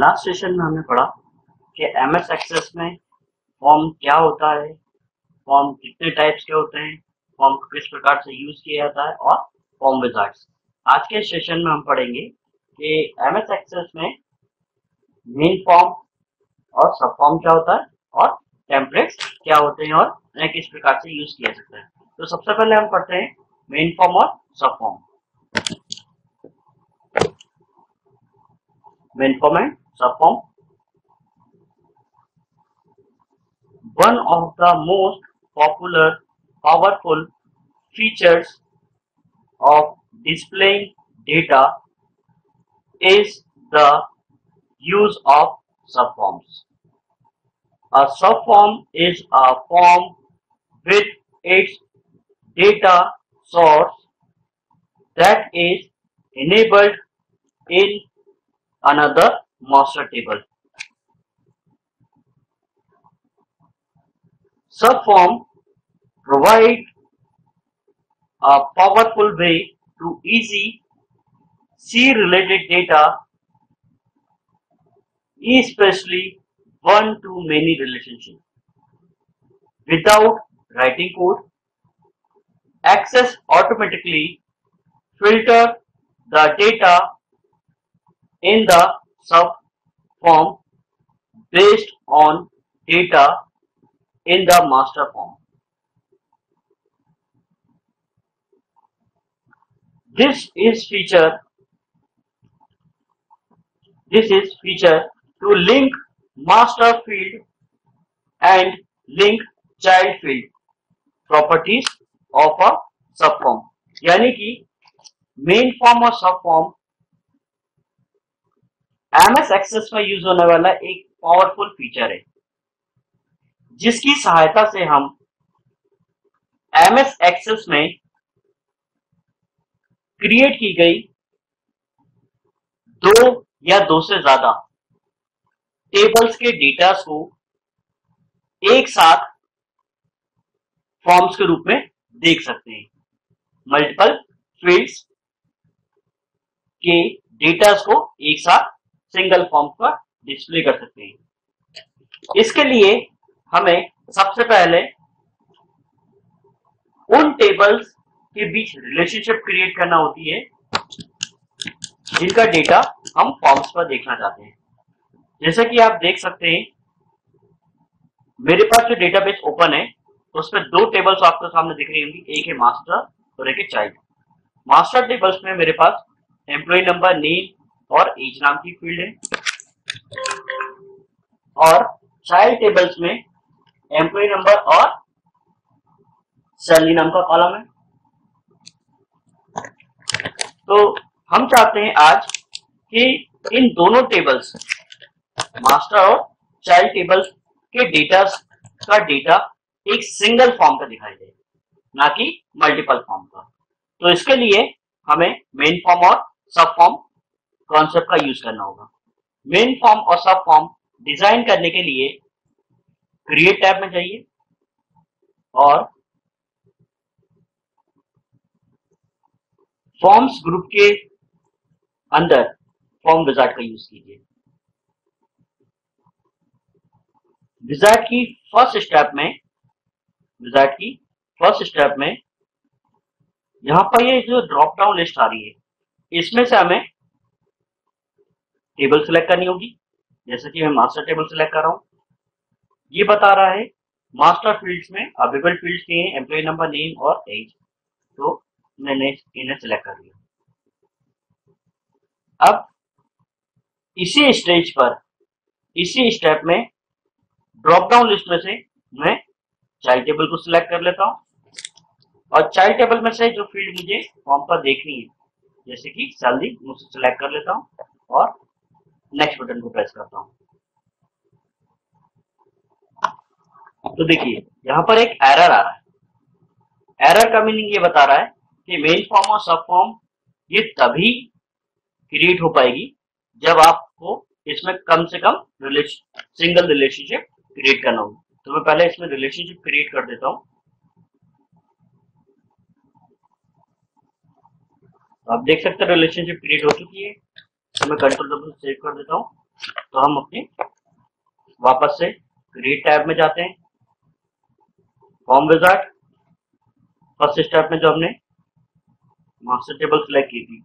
Last session में हमने पढ़ा कि एमएस एक्सेस में फॉर्म क्या होता है, फॉर्म कितने टाइप्स के होते हैं, फॉर्म को किस प्रकार से यूज किया जाता है और फॉर्म विजार्ड्स। आज के सेशन में हम पढ़ेंगे कि एमएस एक्सेस में मेन फॉर्म और सब फॉर्म क्या होता है और टेम्पलेट्स क्या होते हैं और उन्हें किस प्रकार से यूज किया जाता है। तो सबसे पहले हम पढ़ते हैं मेन फॉर्म और सब फॉर्म। मेन फॉर्म एंड सब form. One of the most popular, powerful features of displaying data is the use of subforms. A subform is a form with its data source that is enabled in another master table. Subform provide a powerful way to easy see related data, especially one-to-many relationship. Without writing code, Access automatically filter the data in the subform based on data in the master form. This is feature to link master field and link child field properties of a subform. यानी कि main form और सब form MS access में use होने वाला एक powerful feature है, जिसकी सहायता से हम एमएस एक्सेस में क्रिएट की गई दो या दो से ज्यादा टेबल्स के डेटास को एक साथ फॉर्म्स के रूप में देख सकते हैं। मल्टीपल फील्ड्स के डेटास को एक साथ सिंगल फॉर्म पर डिस्प्ले कर सकते हैं। इसके लिए हमें सबसे पहले उन टेबल्स के बीच रिलेशनशिप क्रिएट करना होती है जिनका डेटा हम फॉर्म्स पर देखना चाहते हैं। जैसे कि आप देख सकते हैं, मेरे पास जो डेटाबेस ओपन है उसमें दो टेबल्स आपको सामने दिख रही होंगी, एक है मास्टर और एक है चाइल्ड। मास्टर टेबल्स में मेरे पास एम्प्लॉय नंबर, नेम और एज नाम की फील्ड है, और चाइल्ड टेबल्स में एम्प्लॉय नंबर और सैलरी नाम का कॉलम है। तो हम चाहते हैं आज कि इन दोनों टेबल्स मास्टर और चाइल्ड टेबल्स के डेटा का डेटा एक सिंगल फॉर्म का दिखाई दे, ना कि मल्टीपल फॉर्म का। तो इसके लिए हमें मेन फॉर्म और सब फॉर्म कॉन्सेप्ट का यूज करना होगा। मेन फॉर्म और सब फॉर्म डिजाइन करने के लिए क्रिएट टैब में जाइए और फॉर्म्स ग्रुप के अंदर फॉर्म विजार्ड का यूज कीजिए। विजार्ड की फर्स्ट स्टेप में यहां पर ये जो ड्रॉप डाउन लिस्ट आ रही है, इसमें से हमें टेबल सिलेक्ट करनी होगी। जैसे कि मैं मास्टर टेबल सिलेक्ट कर रहा हूं, ये बता रहा है मास्टर फील्ड्स में अवेलेबल फील्ड्स के हैं एम्प्लॉय नंबर, नेम और एज। तो मैंने इन्हें सिलेक्ट कर लिया। अब इसी स्टेप में ड्रॉप डाउन लिस्ट में से मैं चाइल्ड टेबल को सिलेक्ट कर लेता हूं, और चाइल्ड टेबल में से जो फील्ड मुझे फॉर्म पर देखनी है, जैसे कि सैलरी, मुझे सिलेक्ट कर लेता हूं और नेक्स्ट बटन को प्रेस करता हूं। तो देखिए यहां पर एक एरर आ रहा है। एरर का मीनिंग ये बता रहा है कि मेन फॉर्म और सब फॉर्म ये तभी क्रिएट हो पाएगी जब आपको इसमें कम से कम सिंगल रिलेशनशिप क्रिएट करना होगा। तो मैं पहले इसमें रिलेशनशिप क्रिएट कर देता हूं। तो आप देख सकते हैं रिलेशनशिप क्रिएट हो चुकी है। तो मैं कंट्रोल दबा सेव कर देता हूं तो हम अपने वापस से क्रिएट टैब में जाते हैं, फॉर्म विजार्ड, फर्स्ट स्टेप में जो हमने मास्टर टेबल सिलेक्ट की थी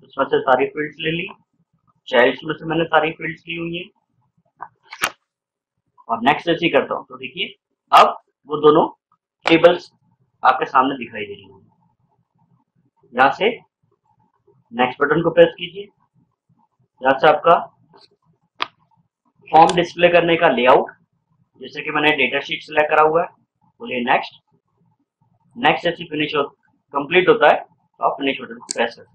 उसमें से सारी फील्ड्स ले ली, चाइल्ड्स में से मैंने सारी फील्ड्स ली हुई है और नेक्स्ट ऐसे ही करता हूँ। तो देखिए अब वो दोनों टेबल्स आपके सामने दिखाई दे रही हैं। यहाँ से नेक्स्ट बटन को प्रेस कीजिए, यहाँ से आपका फॉर्म डिस्प्ले करने का लेआउट, जैसे कि मैंने डेटा शीट सिलेक्ट करा हुआ है, बोलिए नेक्स्ट। नेक्स्ट जैसे फिनिश कंप्लीट होता है तो आप फिनिश बटन को प्रेस कर सकते हैं।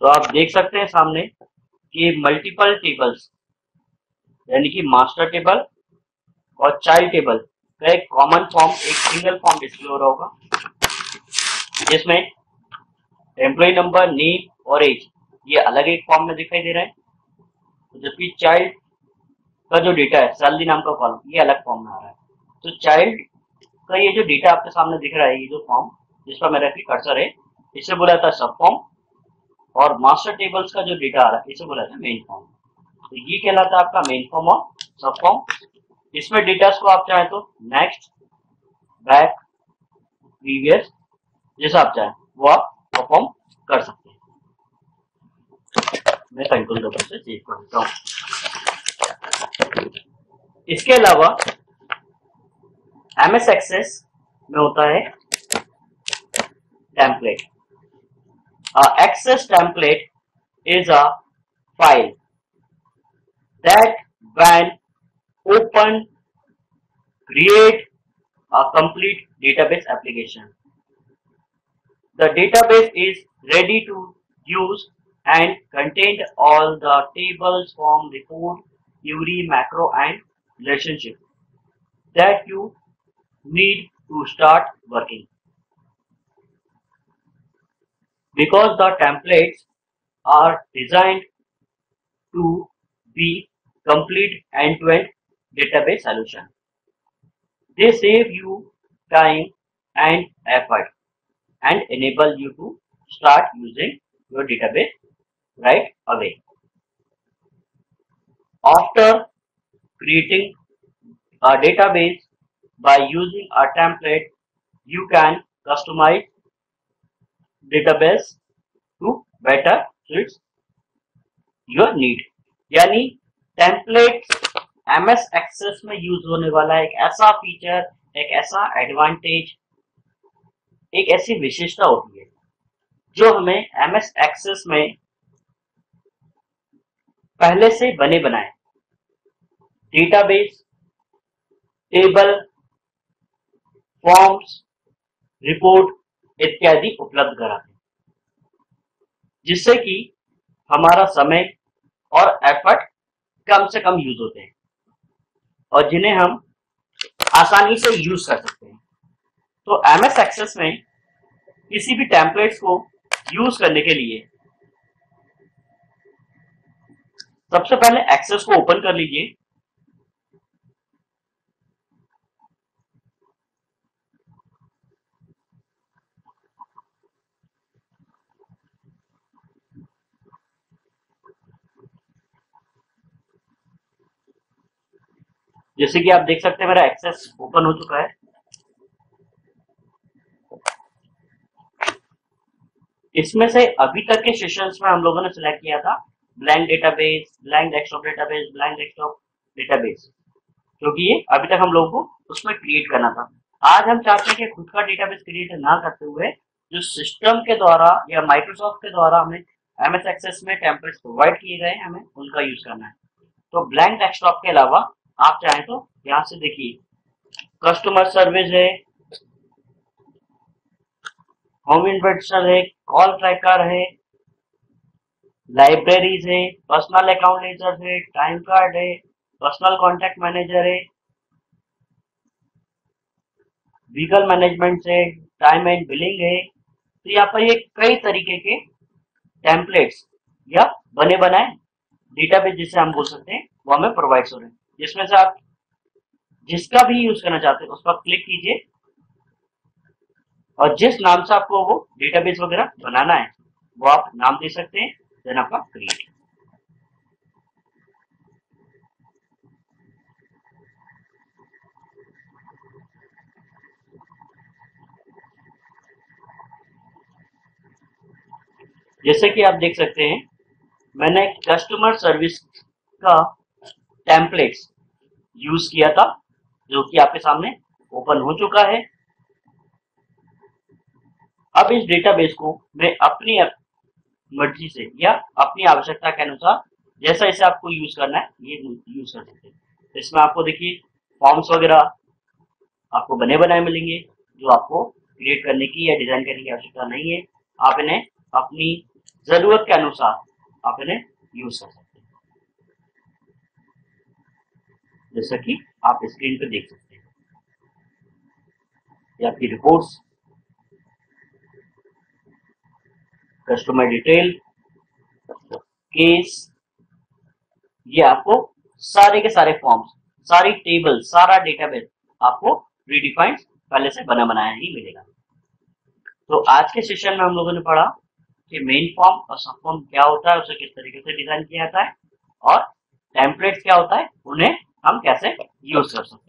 तो आप देख सकते हैं सामने कि मल्टीपल टेबल्स यानी कि मास्टर टेबल और चाइल्ड टेबल का एक कॉमन फॉर्म, एक सिंगल फॉर्म डिस्प्ले हो रहा होगा, जिसमें एम्प्लॉय नंबर, नेम और एज ये अलग एक फॉर्म में दिखाई दे रहा है, जबकि चाइल्ड का जो डेटा है सैलरी नाम का कॉलम ये अलग फॉर्म में आ रहा है। तो चाइल्ड का ये जो डेटा आपके सामने दिख रहा है, ये जो फॉर्म जिस पर मेरा कर्सर है, इसे बोला था सब फॉर्म, और मास्टर टेबल्स का जो डेटा आ रहा है इसे बोला था मेन फॉर्म। तो ये कहलाता है आपका मेन फॉर्म और सब फॉर्म। इसमें डेटास को आप चाहें तो नेक्स्ट, बैक, प्रीवियस जैसा आप चाहें वो आप परफॉर्म कर सकते हैं। मैं कंट्रोल दबा से सेव कर देता हूँ। इसके अलावा MS एक्सेस में होता है template. Access template is a file that when open create a complete database application. The database is ready to use and contained all the tables, form, report, query, macro and relationship that you need to start working. Because the templates are designed to be complete end-to-end database solution. They save you time and effort and enable you to start using your database right away. After creating a database by using a template, you can customize database to better suits your need. यानी templates MS access में use होने वाला एक ऐसा feature, एक ऐसा advantage, एक ऐसी विशेषता होती है जो हमें MS एक्सेस में पहले से बने बनाए डेटाबेस, टेबल, फॉर्म्स, रिपोर्ट इत्यादि उपलब्ध कराते हैं, जिससे कि हमारा समय और एफर्ट कम से कम यूज होते हैं और जिन्हें हम आसानी से यूज कर सकते हैं। तो MS एक्सेस में किसी भी टेम्पलेट्स को यूज करने के लिए सबसे पहले एक्सेस को ओपन कर लीजिए। जैसे कि आप देख सकते हैं मेरा एक्सेस ओपन हो चुका है। इसमें से अभी तक के सेशंस में हम लोगों ने सिलेक्ट किया था blank database, blank desktop database, blank desktop database, क्योंकि ये अभी तक हम लोगों को उसमें क्रिएट करना था। आज हम चाहते हैं कि खुद का डेटाबेस क्रिएट ना करते हुए जो सिस्टम के द्वारा या माइक्रोसॉफ्ट के द्वारा हमें MS एक्सेस में टेम्पलेट्स प्रोवाइड किए गए हमें उनका यूज करना है। तो ब्लैंक डेस्कटॉप के अलावा आप चाहें तो यहाँ से देखिए कस्टमर सर्विस है, होम इन्वेस्टर है, कॉल ट्रैकर है, लाइब्रेरीज है, पर्सनल अकाउंट लेजर है, टाइम कार्ड है, पर्सनल कॉन्टैक्ट मैनेजर है, व्हीकल मैनेजमेंट है, टाइम एंड बिलिंग है। तो यहाँ पर ये कई तरीके के टेम्पलेट्स या बने बनाए डेटाबेस जिसे हम बोल सकते हैं वो हमें प्रोवाइड हो रहे हैं, जिसमें से आप जिसका भी यूज करना चाहते हैं उस पर क्लिक कीजिए और जिस नाम से आपको वो डेटाबेस वगैरह बनाना है वो आप नाम दे सकते हैं, देन आपका क्रिएट। जैसे कि आप देख सकते हैं, मैंने कस्टमर सर्विस का टेम्पलेट्स यूज किया था, जो कि आपके सामने ओपन हो चुका है। अब इस डेटाबेस को मैं अपनी मर्जी से या अपनी आवश्यकता के अनुसार जैसा जैसे आपको यूज करना है ये यूज कर सकते हैं। इसमें आपको देखिए फॉर्म्स वगैरह आपको बने बनाए मिलेंगे, जो आपको क्रिएट करने की या डिजाइन करने की आवश्यकता नहीं है। आप इन्हें अपनी जरूरत के अनुसार आप इन्हें यूज कर सकते हैं, जैसा कि आप स्क्रीन पर देख सकते हैं। ये आपकी रिपोर्ट्स, कस्टमर डिटेल, केस, ये आपको सारे के सारे फॉर्म्स, सारी टेबल, सारा डेटाबेस आपको प्रीडिफाइंड पहले से बना बनाया ही मिलेगा। तो आज के सेशन में हम लोगों ने पढ़ा कि मेन फॉर्म और सब फॉर्म क्या होता है, उसे किस तरीके से डिजाइन किया जाता है, और टेम्पलेट्स क्या होता है, उन्हें हम कैसे यूज कर सकते हैं।